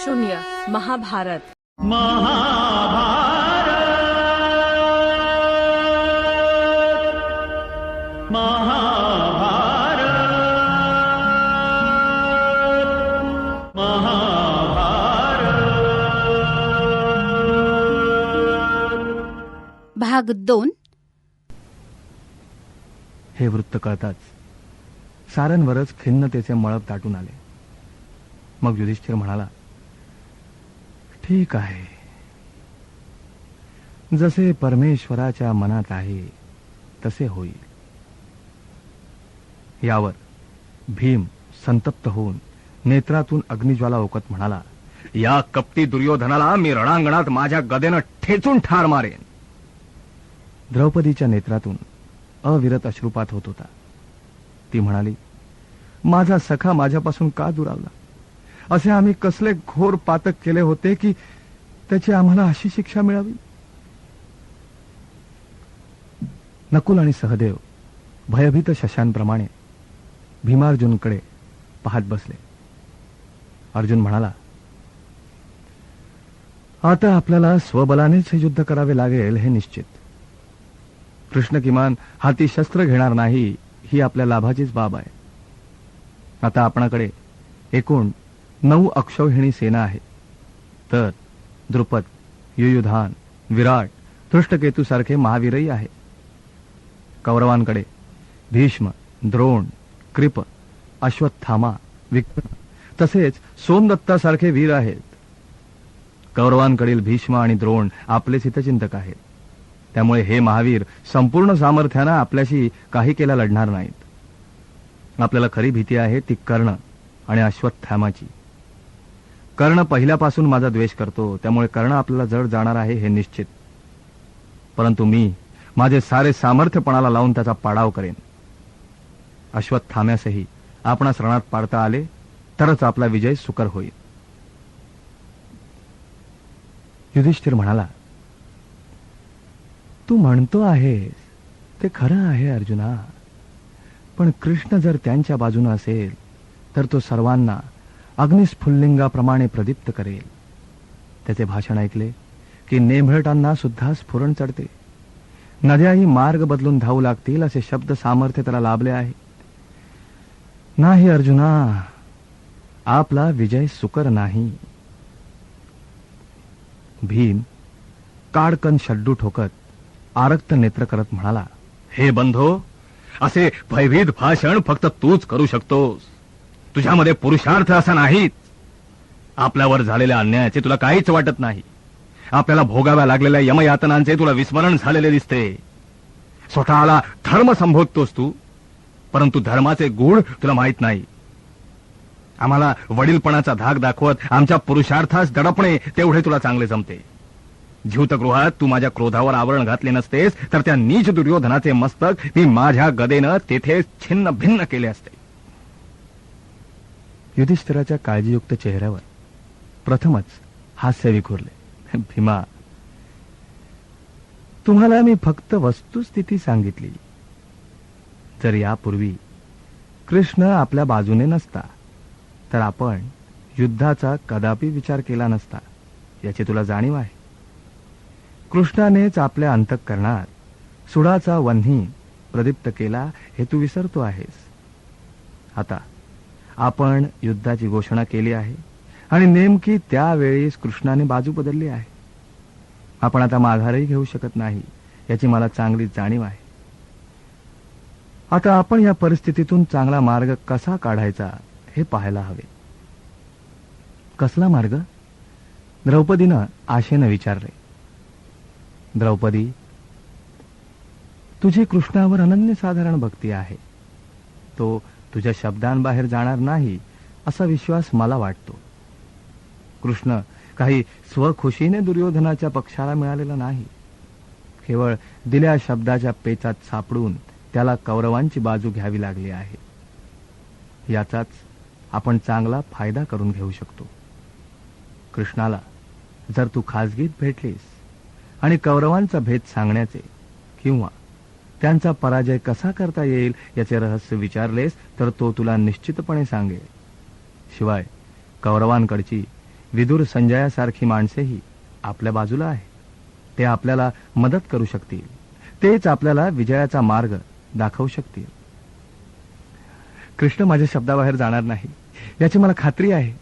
शून्य महाभारत भाग 2. हे वृत्त कळताच साऱ्यांवरच खिन्नतेचे मळप दाटून आले. मग युधिष्ठिर म्हणाला, ठीक आहे, जसे परमेश्वराच्या मनात आहे तसे होईल. यावर भीम संतप्त होऊन नेत्रातून अग्निज्वाला ओकत म्हणाला, या कपटी दुर्योधनाला मी रणांगणात माझ्या गदेनं ठेचून ठार मारेन. द्रौपदीच्या नेत्रातून अविरत अश्रुपात होत होता. ती म्हणाली, माझा सखा माझ्यापासून का दुरावला? असे आम्ही कसले घोर पातक केले होते की त्याची आम्हाला अशी शिक्षा मिळावी? नकुल आणि सहदेव भयभीत शशांप्रमाणे भीमार्जुनकडे पाहत बसले. अर्जुन म्हणाला, आता आपल्याला स्वबलानेच हे युद्ध करावे लागेल हे निश्चित. कृष्ण किमान हाती शस्त्र घेणार नाही ही आपल्या लाभाचीच बाब आहे. आता आपणाकडे एकूण 9 अक्षौहिणी सेना आहे. तर द्रुपद, युयुधान, विराट, धृष्टकेतू सारखे महावीरही आहे. कौरवांकडे भीष्म, द्रोण, कृप, अश्वत्थामा, विक्रम तसेच सोमदत्तासारखे वीर आहेत. कौरवांकडील भीष्म आणि द्रोण आपलेच हितचिंतक आहेत. त्यामुळे हे महावीर संपूर्ण सामर्थ्यानं आपल्याशी काही केला लढणार नाहीत. आपल्याला खरी भीती आहे ती कर्ण आणि अश्वत्थामाची. कर्ण पहिल्यापासून माझा द्वेष करतो, त्यामुळे कर्ण आपल्याला जड जाणार आहे हे निश्चित. परंतु मी माझे सारे सामर्थ्यपणाला लावून त्याचा पाडाव करेन. अश्वत्थाम्यासही आपणास रणात पाडता आले तरच आपला विजय सुकर होईल. युधिष्ठिर म्हणाला, तू म्हणतो आहेस ते खरं आहे अर्जुना, पण कृष्ण जर त्यांच्या बाजूने असेल तर तो सर्वांना अग्निस्फुल्लिंगाप्रमाणे प्रदीप्त करेल. त्याचे भाषण ऐकले की नेमळटांना सुद्धा स्फुरण चढते. नद्याही मार्ग बदलून धावू लागतील असे शब्द सामर्थ्य त्याला लाभले आहे. नाही अर्जुना, आपला विजय सुकर नाही. भीम काडकन शड्डू ठोकत आरक्त नेत्र करत म्हणाला, हे बंधो, असे भयभीत भाषण फक्त तूच करू शकतोस. तुझ्यामध्ये पुरुषार्थ असा नाहीच. आपल्यावर झालेल्या अन्यायाचे तुला काहीच वाटत नाही. आपल्याला भोगाव्या लागलेल्या यमयातनांचे तुला विस्मरण झालेले दिसते. स्वतःला धर्म संबोधतोस तू, परंतु धर्माचे गूढ तुला माहित नाही. आम्हाला वडीलपणाचा धाक दाखवत आमच्या पुरुषार्थास दडपणे तेवढे तुला चांगले जमते. ज्यूतगृहात तू माझ्या क्रोधावर आवरण घातले नसतेस तर त्या नीच दुर्योधनाचे मस्तक मी माझ्या गदेनं तेथे छिन्न भिन्न केले असते. युधिष्ठिराच्या काळजीयुक्त चेहऱ्यावर प्रथमच हास्य विखुरले. भीमा, तुम्हाला मी फक्त वस्तुस्थिती सांगितली. जर यापूर्वी कृष्ण आपल्या बाजूने नसता तर आपण युद्धाचा कदापि विचार केला नसता, याची तुला जाणीव आहे. कृष्णानेच आपल्या अंतःकरणात सुडाचा वन्ही प्रदीप्त केला हे तू विसरतो आहेस. आता आपण युद्धाची घोषणा केली आहे आणि नेमकी त्यावेळेस कृष्णाने बाजू बदलली आहे. आपण आता माघारही घेऊ शकत नाही, याची मला चांगली जाणीव आहे. आता आपण या परिस्थितीतून चांगला मार्ग कसा काढायचा हे पाहायला हवे. कसला मार्ग? द्रौपदीनं आशेनं विचारले. द्रौपदी, तुझी कृष्णावर अनन्यसाधारण भक्ती आहे. तो तुझ्या शब्दांबाहेर जाणार नाही असा विश्वास मला वाटतो. कृष्ण काही स्वखुशीने दुर्योधनाच्या पक्षाला मिळालेला नाही. केवळ दिल्या शब्दाच्या पेचात सापडून त्याला कौरवांची बाजू घ्यावी लागली आहे. याचाच आपण चांगला फायदा करून घेऊ शकतो. कृष्णाला जर तू खासगीत भेटलीस आणि कौरवांचा भेद सांगण्याचे किंवा त्यांचा पराजय कसा करता येईल याचे रहस्य विचारलेस तर तो तुला निश्चितपणे सांगेल. शिवाय कौरवांकडची विदुर संजयासारखी माणसेही आपल्या बाजूला आहे. ते आपल्याला मदत करू शकतील. तेच आपल्याला विजयाचा मार्ग दाखवू शकतील. कृष्ण माझ्या शब्दाबाहेर जाणार नाही याची मला खात्री आहे,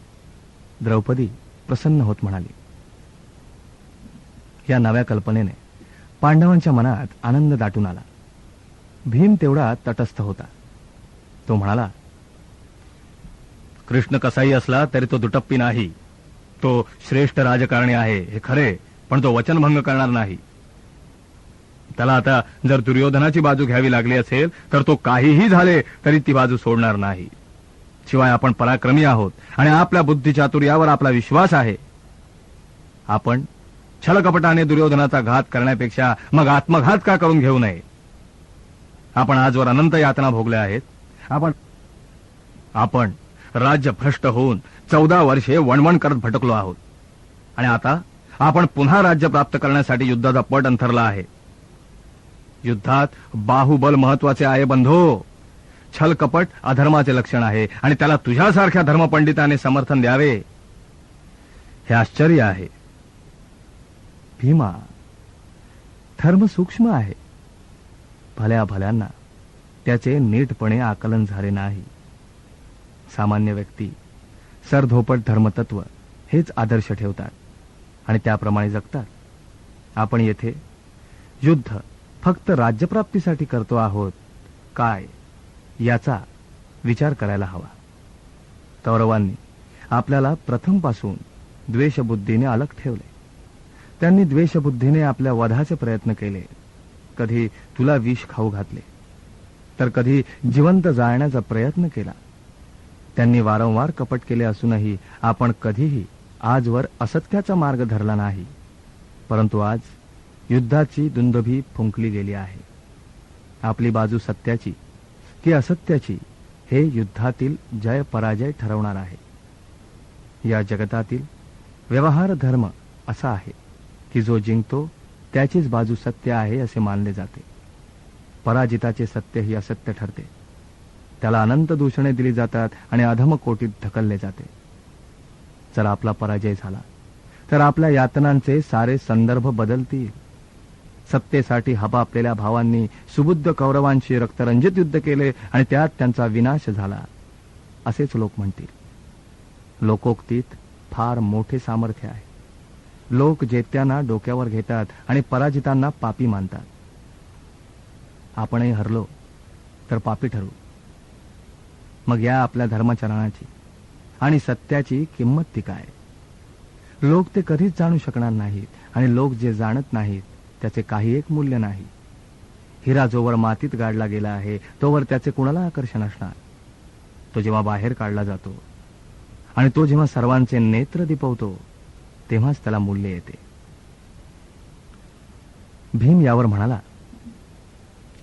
द्रौपदी प्रसन्न होत म्हणाली. या नव्या कल्पनेने पांडवांच्या मनात आनंद दाटून आला. भीम तेवढा तटस्थ होता. तो म्हणाला, कृष्ण कसाही असला तरी तो दुटप्पी नाही. तो श्रेष्ठ राजकारणी आहे हे खरे, पण तो वचनभंग करणार नाही. त्याला आता जर दुर्योधनाची बाजू घ्यावी लागली असेल तर तो काहीही झाले तरी ती बाजू सोडणार नाही. शिवाय आपण पराक्रमी आहोत आणि आपल्या बुद्धिचातुर्यावर आपला विश्वास आहे. आपण छलकपटाने दुर्योधनाचा घात करण्यापेक्षा मग आत्मघात का करून घेऊ नये. आपण आजवर अनंत यातना भोगल्या आहेत. आपण राज्य भ्रष्ट होऊन 14 वर्षे वणवण करत भटकलो आहोत आणि आता आपण पुन्हा राज्य प्राप्त करण्यासाठी युद्धाचा पट अंथरला आहे. युद्धात बाहुबल महत्वाचे आहे बंधो. छलकपट अधर्माचे लक्षण आहे आणि त्याला तुझ्यासारख्या धर्मपंडिताने समर्थन द्यावे हे आश्चर्य आहे. भीमा, धर्म सूक्ष्म आहे. भल्या भल्यांना त्याचे नीटपणे आकलन झाले नाही. सामान्य व्यक्ती सरधोपट धर्मतत्व हेच आदर्श ठेवतात आणि त्याप्रमाणे जगतात. आपण येथे युद्ध फक्त राज्यप्राप्तीसाठी करतो आहोत काय याचा विचार करायला हवा. कौरवांनी आपल्याला प्रथमपासून द्वेषबुद्धीने अलग ठेवले. त्यांनी द्वेषबुद्धीने आपल्या वधाचे प्रयत्न केले. कधी तुला विष खाऊ घातले तर कधी जिवंत जाळण्याचा प्रयत्न केला. त्यांनी वारंवार कपट केले असूनही आपण कधीही आजवर असत्याचा मार्ग धरला नाही. परंतु आज युद्धाची दुंदुभी फुंकली गेली आहे. आपली बाजू सत्याची की असत्याची हे युद्धातील जय पराजय ठरवणार आहे. या जगतातील व्यवहार धर्म असा आहे की जो जिंकतो त्याचीच बाजू सत्य आहे असे मानले जाते. पराजिताचे सत्य ही असत्य ठरते. त्याला अनंत दूषणे दिली जातात आणि अधमकोटीत ढकलले जाते. जर आपला पराजय झाला तर आपल्या यातनांचे सारे संदर्भ बदलतील. सत्तेसाठी हपापलेल्या भावांनी सुबुद्ध कौरवांशी रक्तरंजित युद्ध केले आणि त्यात त्यांचा विनाश झाला असेच लोक म्हणतील. लोकोक्तीत फार मोठे सामर्थ्य आहे. लोक जेत्यांना डोक्यावर घेतात आणि पराजितांना पापी मानतात. आपणही हरलो तर पापी ठरू. मग या आपल्या धर्माचरणाची आणि सत्याची किंमत ती काय? लोक ते कधीच जाणू शकणार नाहीत आणि लोक जे जाणत नाहीत त्याचे काही एक मूल्य नाही. हिरा जोवर मातीत गाडला गेला आहे तोवर त्याचे कुणाला आकर्षण असणार? तो जेव्हा बाहेर काढला जातो आणि तो जेव्हा सर्वांचे नेत्र दिपवतो तेव्हाच त्याला मूल्य येते. भीम यावर म्हणाला,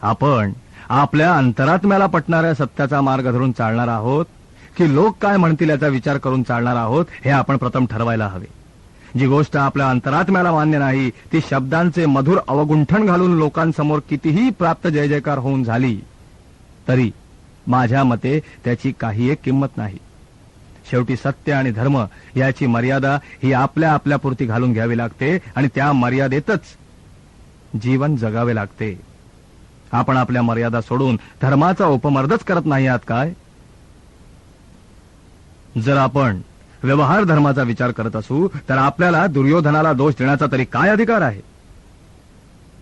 आपण आपल्या अंतरात्म्याला पटणाऱ्या सत्याचा मार्ग धरून चालणार आहोत की लोक काय म्हणतील याचा विचार करून चालणार आहोत हे आपण प्रथम ठरवायला हवे. जी गोष्ट आपल्या अंतरात्म्याला मान्य नाही ती शब्दांचे मधुर अवगुंठन घालून लोकांसमोर कितीही प्राप्त जय जयकार होऊन झाली तरी माझ्या मते त्याची काही एक किंमत नाही. शेवटी सत्य आणि धर्म याची मर्यादा ही आपल्या आपल्यापुरती घालून घ्यावी लागते आणि त्या मर्यादेतच जीवन जगावे लागते. आपण आपल्या मर्यादा सोडून धर्माचा उपमर्दच करत नाही आहात काय? जर आपण व्यवहार धर्माचा विचार करत असू तर आपल्याला दुर्योधनाला दोष देण्याचा तरी काय अधिकार आहे?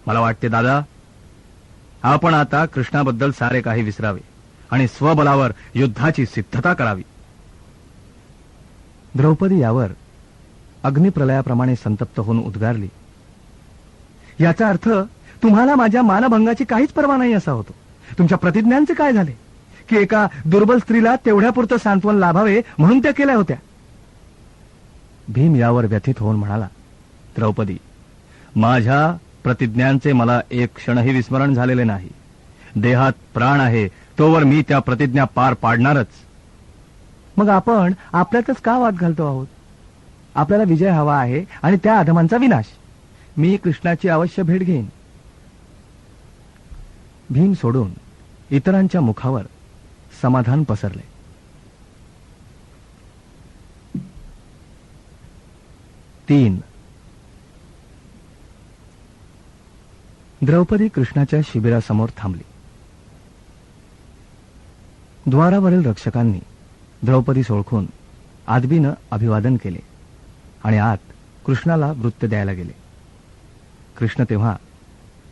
मला वाटते दादा, आपण आता कृष्णाबद्दल सारे काही विसरावे आणि स्वबलावर युद्धाची सिद्धता करावी. द्रौपदी यावर अग्निप्रलयाप्रमाणे संतप्त होऊन उद्गारली, याचा अर्थ तुम्हाला माझ्या मानभंगाची काहीच पर्वा नाही असा होतो. तुमच्या प्रतिज्ञांचे काय झाले की एका दुर्बल स्त्रीला तेवढ्यापुरतं सांत्वन लाभावे म्हणून त्या केल्या होत्या? भीम यावर व्यथित होऊन म्हणाला, द्रौपदी, माझ्या प्रतिज्ञांचे मला एक क्षणही विस्मरण झालेले नाही. देहात प्राण आहे तोवर मी त्या प्रतिज्ञा पार पाडणारच. मग आपण आपल्यातच का वाद घालतो आहोत? आपल्याला विजय हवा आहे आणि त्या अधमांचा विनाश. मी कृष्णाची अवश्य भेट घेईन. भीम सोडून इतरांच्या मुखावर समाधान पसरले. 3 द्रौपदी कृष्णाच्या शिबिरासमोर थांबली. द्वारावरील रक्षकांनी द्रौपदीस ओळखून आदबीनं अभिवादन केले आणि आत कृष्णाला वृत्त द्यायला गेले. कृष्ण तेव्हा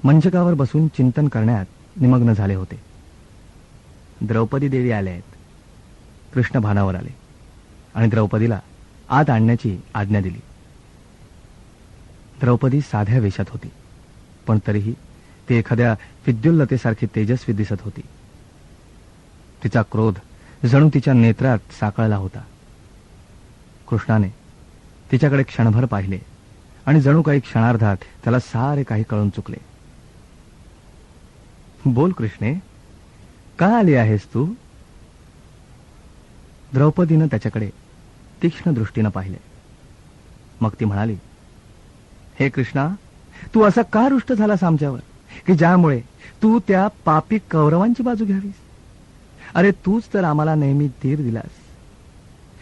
मंचकावर बसून चिंतन करण्यात निमग्न झाले होते. द्रौपदी देवी आल्या आहेत. कृष्ण भानावर आले आणि द्रौपदीला आत आणण्याची आज्ञा दिली. द्रौपदी साध्या वेशात होती, पण तरीही ती एखाद्या विद्युल्लतेसारखी तेजस्वी दिसत होती. तिचा क्रोध जणू तिच्या नेत्रात साकळला होता. कृष्णाने तिच्याकडे क्षणभर पाहिले आणि जणू काही क्षणार्धात त्याला सारे काही कळून चुकले. बोल कृष्णे, का आली आहेस तू? द्रौपदीनं त्याच्याकडे तीक्ष्ण दृष्टीनं पाहिले. मग ती म्हणाली, हे कृष्णा, तू असा का रुष्ट झालास आमच्यावर की ज्यामुळे तू त्या पापी कौरवांची बाजू घ्यावीस? अरे तूच तर आम्हाला नेहमी धीर दिलास,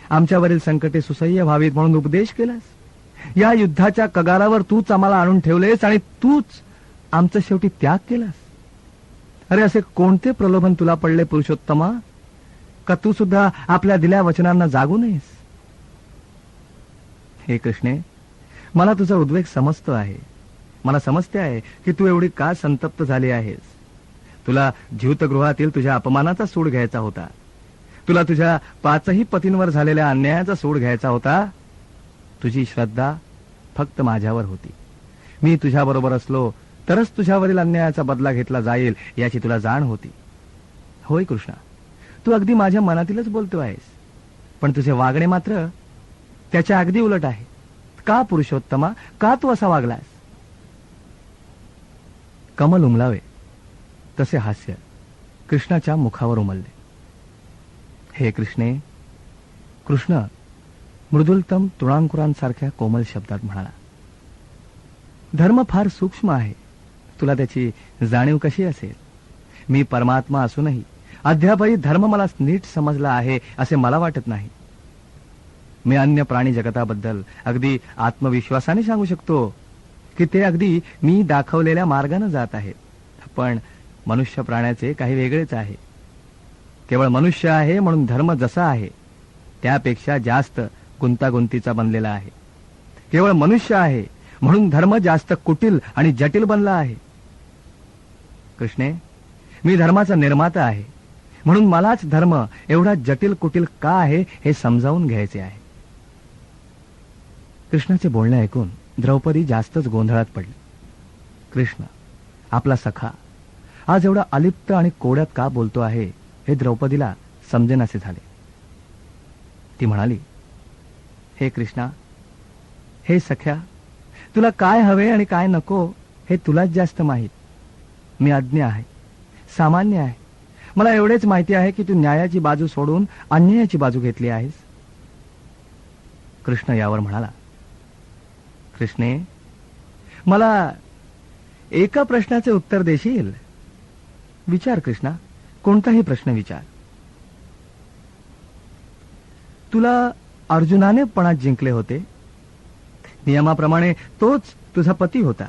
आमच्यावरील संकटे सुसह्य व्हावीत म्हणून उपदेश केलास. या युद्धाच्या कगारावर तूच आम्हाला आणून ठेवलेस आणि तूच आमचा शेवटी त्याग केलास. अरे असे कोणते प्रलोभन तुला पडले पुरुषोत्तमा, का तू सुद्धा आपल्या दिल्या वचनांना जागू नयेस? हे कृष्णे, मला तुझा उद्वेग समजतो आहे. मला समजते आहे की तू एवढी का संतप्त झाली आहेस. तुला ज्यूतगृहातील तुझ्या अपमानाचा सूड घ्यायचा होता. तुला तुझ्या 5ही पतींवर झालेल्या अन्यायाचा सूड घ्यायचा होता. तुझी श्रद्धा फक्त माझ्यावर होती. मी तुझ्याबरोबर असलो तरच तुझ्यावरील अन्यायाचा बदला घेतला जाईल याची तुला जाण होती. होय कृष्णा, तू अगदी माझ्या मनातीलच बोलतो आहेस, पण तुझे वागणे मात्र त्याच्या अगदी उलट आहे. का पुरुषोत्तमा, का तू असा वागलास? कमल उमलावे तसे हास्य कृष्णाच्या मुखावर उमलले. हे कृष्णे, कृष्ण मृदुलतम तृणांकुरांसारख्या कोमल शब्दात म्हणाला, धर्म फार सूक्ष्म आहे. तुला त्याची जाणीव कशी असेल? मी परमात्मा असूनही अद्यापही धर्म मला नीट समजला आहे असे मला वाटत नाही. मी अन्य प्राणी जगताबद्दल अगदी आत्मविश्वासाने सांगू शकतो की ते अगदी मी दाखवलेल्या मार्गाने जात आहेत. पण मनुष्य प्राण्याचे काही वेगळेच आहे. केवळ मनुष्य आहे म्हणून धर्म जसा आहे त्यापेक्षा जास्त गुंतागुंतीचा बनलेला आहे. केवळ मनुष्य आहे म्हणून धर्म जास्त कुटील आणि जटिल बनला आहे. कृष्णे, मी धर्माचा निर्माता आहे म्हणून मलाच धर्म एवढा जटिल कुटील का आहे हे समजावून घ्यायचे आहे. कृष्णाचे बोलणे ऐकून द्रौपदी जास्तच गोंधळात पडली. कृष्ण आपला सखा आज एवढा अलिप्त आणि कोड्यात का बोलतो आहे हे द्रौपदीला समजेनासे झाले. ती म्हणाली, हे कृष्णा, हे सख्या, तुला काय हवे आणि काय नको हे तुलाच जास्त माहीत. मी अज्ञ आहे, सामान्य आहे. मला एवढेच माहिती आहे की तू न्यायाची बाजू सोडून अन्यायाची बाजू घेतली आहेस. कृष्ण यावर म्हणाला, कृष्णे, मला एका प्रश्नाचे उत्तर देशील? विचार कृष्णा, कोणताही प्रश्न विचार. तुला अर्जुनाने पणात जिंकले होते. नियमाप्रमाणे तोच तुझा पती होता.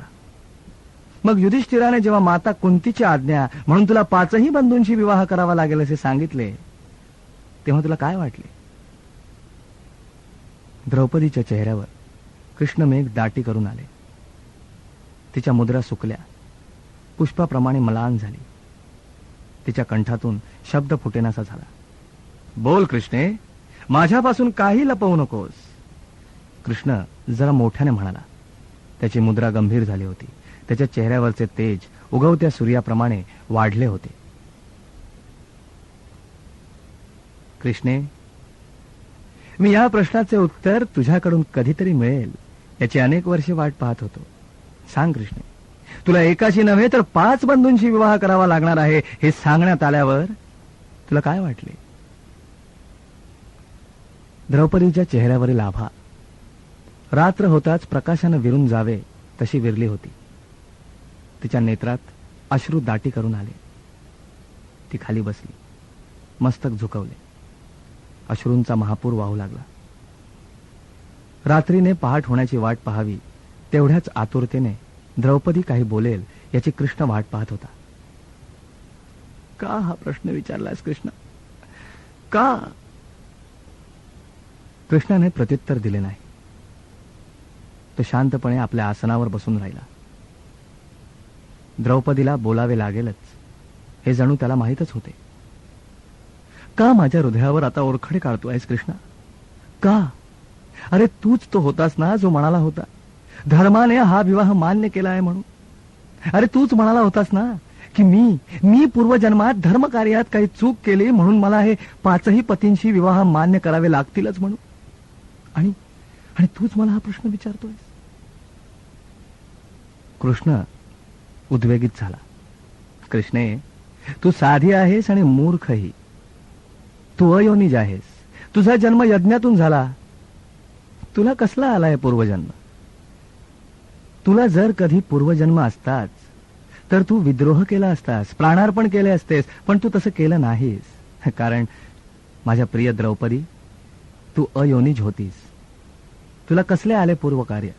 मग युधिष्ठिराने जेव्हा माता कुंतीची आज्ञा म्हणून तुला 5ही बंधूंशी विवाह करावा लागेल असे सांगितले तेव्हा तुला काय वाटले? द्रौपदीच्या चेहऱ्यावर कृष्णमेघ दाटी करून आले. तिच्या मुद्रा सुकल्या, पुष्पाप्रमाणे मलान झाली. तिच्या कंठातून शब्द फुटेनासा झाला. बोल कृष्णे, माझ्यापासून काही लपवू नकोस. कृष्ण जरा मोठ्याने म्हणाला. त्याची मुद्रा गंभीर झाली होती. त्याच्या चेहऱ्यावरचे तेज उगवत्या सूर्याप्रमाणे वाढले होते. कृष्णे, मी या प्रश्नाचे उत्तर तुझ्याकडून कधीतरी मिळेल याची अनेक वर्षे वाट पाहत होतो. सांग कृष्णे, तुला एकाशी नव्हे तर 5 बंधूंशी विवाह करावा लागणार आहे हे सांगण्यात आल्यावर तुला काय वाटले? द्रौपदीच्या चेहऱ्यावरील आभा रात्र होताच प्रकाशाने विरून जावे तशी विरली होती. तिच्या नेत्रात अश्रू दाटी करून आले. ती खाली बसली, मस्तक झुकवले. अश्रूंचा महापूर वाहू लागला. रात्रीने पहाट होण्याची वाट पाहावी तेवढ्याच आतुरतेने द्रौपदी काही बोलेल याची कृष्ण वाट पाहत होता. का हा प्रश्न विचारलास कृष्ण, का? कृष्णाने प्रत्युत्तर दिले नाही. तो शांतपणे आपल्या आसनावर बसून राहिला. द्रौपदीला बोलावे लागेलच हे जणू त्याला माहीतच होते. का माझ्या हृदयावर आता ओरखडे काढतोयस कृष्णा, का? अरे तूच तो होतास ना जो म्हणाला होता धर्माने हा विवाह मान्य केला आहे म्हणून. अरे तूच म्हणाला होतास ना की मी पूर्वजन्मात धर्मकार्यात काही चूक केली म्हणून मला हे 5ही पतींशी विवाह मान्य करावे लागतीलच म्हणून. आणि तूच मला हा प्रश्न विचारतोयस. कृष्ण उद्वेगित झाला. कृष्णे, तू साधी आहेस आणि मूर्खही. तू अयोनिज आहेस. तुझा जन्म यज्ञातून झाला. तुला कसला आलाय पूर्वजन्म? तुला जर कधी पूर्वजन्म असताच तर तू विद्रोह केला असतास, प्राणार्पण केले असतेस, पण तू तसं केलं नाहीस. कारण माझ्या प्रिय द्रौपदी, तू अयोनिज होतीस. तुला कसले आले पूर्वकार्य?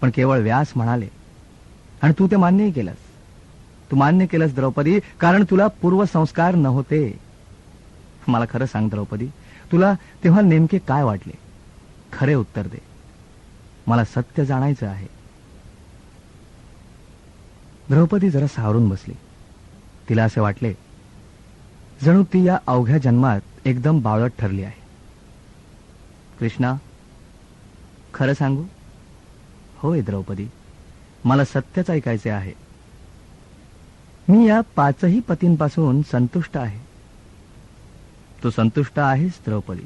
पण केवळ व्यास म्हणाले आणि तू ते मान्यही केलंस. तू मान्य केलंस द्रौपदी, कारण तुला पूर्वसंस्कार नव्हते. मला खरं सांग द्रौपदी, तुला तेव्हा नेमके काय वाटले? खरे उत्तर दे. मला सत्य जाणायचं आहे. द्रौपदी जरा सावरून बसली. तिला असे वाटले जणू ती या अवघ्या जन्मात एकदम बावळट ठरली आहे. कृष्णा, खरं सांगू? होय द्रौपदी, मला सत्यच ऐकायचे आहे. मी या 5ही पतींपासून संतुष्ट आहे. तू संतुष्ट आहेस द्रौपदी.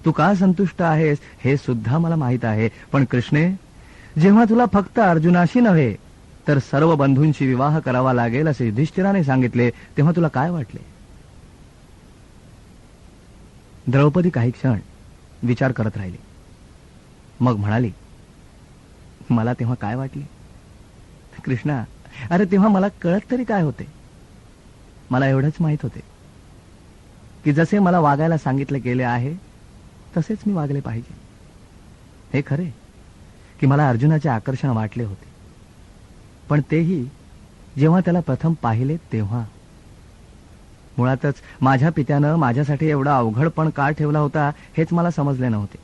तू का संतुष्ट आहेस हे सुद्धा मला माहित आहे. पण कृष्णे, जेव्हा तुला फक्त अर्जुनाशी नव्हे तर सर्व बंधूंशी विवाह करावा लागेल असे युधिष्ठिराने सांगितले तेव्हा तुला काय वाटले? द्रौपदी काही क्षण विचार करत राहिली. मग म्हणाली, मला तेव्हा काय वाटले? कृष्णा, अरे तेव्हा मला कळत तरी काय होते? मला एवढंच माहित होते की जसे मला वागायला सांगितले गेले आहे तसेच मी वागले पाहिजे. हे खरे की मला अर्जुनाचे आकर्षण वाटले होते, पण तेही जेव्हा त्याला प्रथम पाहिले तेव्हा. मुळातच माझ्या पित्यानं माझ्यासाठी एवढा अवघडपण का ठेवला होता हेच मला समजले नव्हते.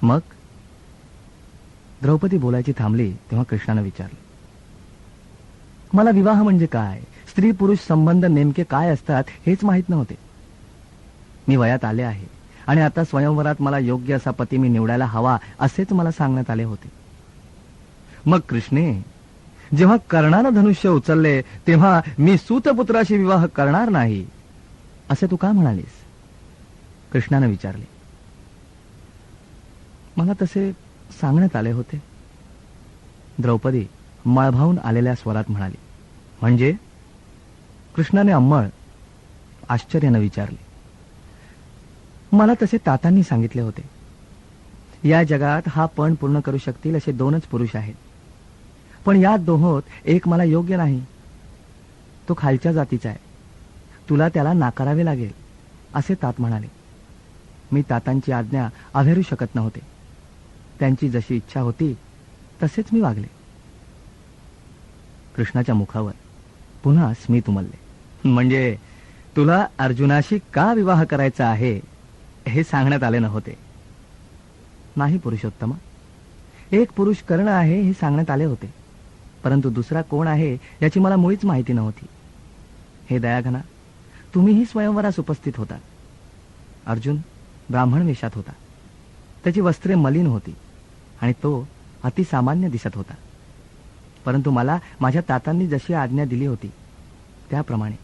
मग द्रौपदी बोलायची थांबली तेव्हा कृष्णाने विचारले, मला विवाह म्हणजे काय, स्त्री पुरुष संबंध नेमके काय असतात हेच माहित नव्हते. मी वयात आले आहे आणि आता स्वयंवरात मला योग्य असा पती मी निवडायला हवा असेच मला सांगण्यात आले होते. मग कृष्णे, जेव्हा कर्णानं धनुष्य उचलले तेव्हा मी सूतपुत्राशी विवाह करणार नाही असे तू का म्हणालीस? कृष्णाने विचारले. मला तसे सांगण्यात आले होते. द्रौपदी मळभावून आलेल्या स्वरात म्हणाली. म्हणजे? कृष्णाने अंमळ आश्चर्याने विचारले. मला तसे तातांनी सांगितले होते. या जगात हा पण पूर्ण करू शकतील असे 2च पुरुष आहेत, पण यात दोहोत एक मला योग्य नाही. तो खालच्या जातीचा आहे. तुला त्याला नाकारावे लागेल असे तात म्हणाले. मी तातांची आज्ञा अव्हेरू शकत नव्हते. त्यांची जशी इच्छा होती तसेच मी वागले. कृष्णाच्या मुखावर पुन्हा स्मित उमलले. म्हणजे तुला अर्जुनाशी का विवाह करायचा आहे हे सांगण्यात आले नव्हते? नाही पुरुषोत्तमा, एक पुरुष कर्ण आहे हे सांगण्यात आले होते, परंतु दुसरा कोण आहे याची मला मुळीच माहिती नव्हती. हे दयाघना, तुम्हीही स्वयंवरास उपस्थित होता. अर्जुन ब्राह्मण वेशात होता. त्याची वस्त्रे मलिन होती आणि तो अतिसामान्य दिसत होता. परंतु मला माझ्या तातांनी जशी आज्ञा दिली होती त्याप्रमाणे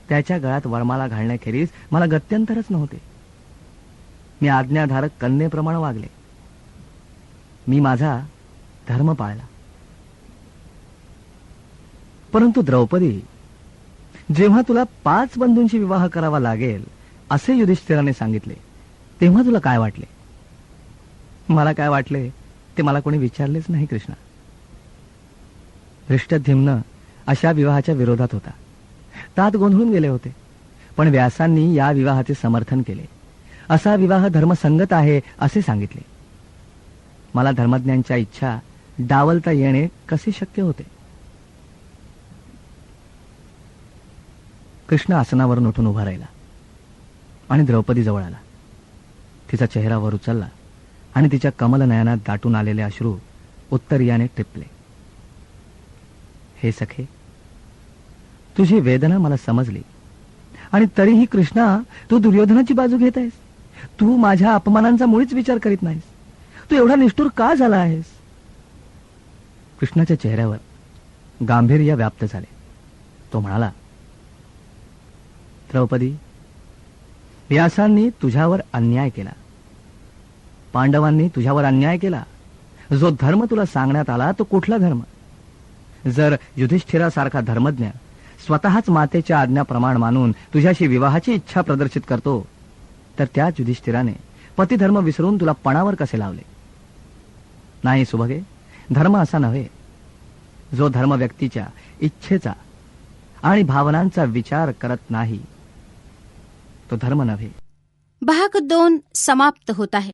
त्याच्या गळ्यात वरमाला घालण्याखेरीज मला गत्यंतरच नव्हते. मी आज्ञाधारक कन्येप्रमाणे वागले. मी माझा धर्म पाळला. परंतु द्रौपदी, जेव्हा तुला 5 बंधूंशी विवाह करावा लागेल असे युधिष्ठिराने सांगितले तेव्हा तुला काय वाटले? मला काय वाटले ते मला कोणी विचारलेच नाही कृष्णा. धृष्टद्युम्न अशा विवाहाच्या विरोधात होता. तात गोंधळून गेले होते, पण व्यासांनी या विवाहाचे समर्थन केले. असा विवाह धर्मसंगत आहे असे सांगितले. मला धर्मज्ञांच्या इच्छा डावलता येणे कसे शक्य होते? कृष्ण आसनावरून उठून उभा राहिला आणि द्रौपदी जवळ आला. तिचा चेहरा वर उचलला आणि तिच्या कमल नयनात दाटून आलेले अश्रू उत्तरीयाने टिपले. हे सखे, तुझी वेदना मला समजली, आणि तरीही कृष्णा तू दुर्योधनाची बाजू घेत आहेस. तू माझ्या अपमानांचा मुळीच विचार करीत नाहीस. तू एवढा निष्ठुर का झाला आहेस? कृष्णाच्या चेहऱ्यावर गांभीर्य व्याप्त झाले. तो म्हणाला, द्रौपदी, व्यासांनी तुझ्यावर अन्याय केला, पांडवांनी तुझ्यावर अन्याय केला. जो धर्म तुला सांगण्यात आला तो कुठला धर्म? जर युधिष्ठिरासारखा धर्मज्ञ स्वतःच मातेच्या आज्ञाप्रमाण मानून तुझ्याशी विवाहाची इच्छा प्रदर्शित करतो, तर त्याच युधिष्ठिराने पतिधर्म विसरून तुला पणावर कसे लावले? नाही सुभगे, धर्म असा नव्हे. जो धर्म व्यक्तीच्या इच्छेचा आणि भावनांचा विचार करत नाही तो धर्म नव्हे. भाग 2 समाप्त होत आहे.